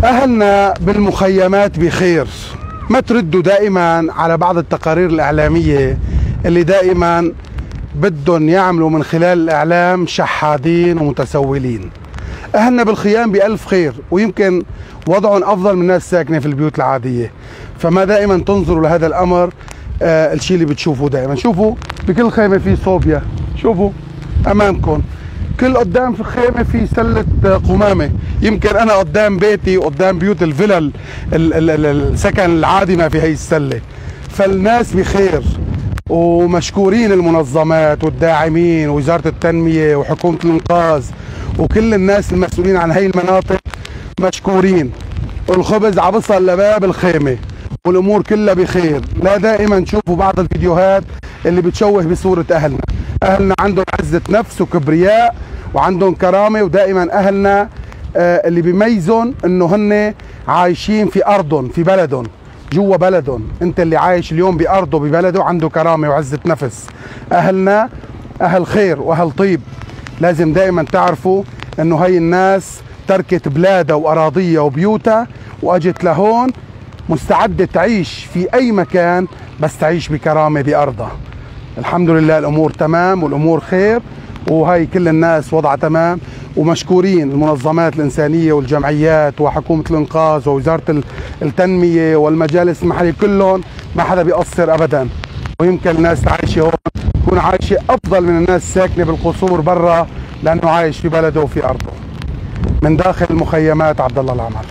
أهلنا بالمخيمات بخير. ما تردوا دائما على بعض التقارير الإعلامية اللي دائما بدهم يعملوا من خلال الإعلام شحادين ومتسولين. أهلنا بالخيام بألف خير، ويمكن وضعهم أفضل من الناس ساكنة في البيوت العادية. فما دائما تنظروا لهذا الأمر الشيء اللي بتشوفوه دائما. شوفوا بكل خيمة في صوبيا، شوفوا أمامكم كل قدام في خيمة في سلة قمامة. يمكن أنا قدام بيتي وقدام بيوت الفلل السكن العادي ما في هي السلة. فالناس بخير ومشكورين المنظمات والداعمين ووزارة التنمية وحكومة الإنقاذ وكل الناس المسؤولين عن هي المناطق مشكورين. الخبز عبصل لباب الخيمة والأمور كلها بخير. لا دائما تشوفوا بعض الفيديوهات اللي بتشوه بصورة أهلنا. أهلنا عندهم عزة نفس وكبرياء وعندهم كرامة، ودائما أهلنا اللي بيميزهم انه هن عايشين في ارضهم في بلدهم جوا بلدهم. انت اللي عايش اليوم بارضه ببلده عنده كرامه وعزه نفس. اهلنا اهل خير واهل طيب. لازم دائما تعرفوا انه هي الناس تركت بلادها واراضيها وبيوتها واجت لهون مستعده تعيش في اي مكان، بس تعيش بكرامه بارضها. الحمد لله الامور تمام والامور خير، وهي كل الناس وضعها تمام. ومشكورين المنظمات الإنسانية والجمعيات وحكومة الإنقاذ ووزارة التنمية والمجالس المحلية، كلهم ما حدا بيقصر أبدا. ويمكن الناس عايشة هون تكون عايشة أفضل من الناس ساكنة بالقصور برا، لأنه عايش في بلده وفي أرضه. من داخل المخيمات عبد الله العمر.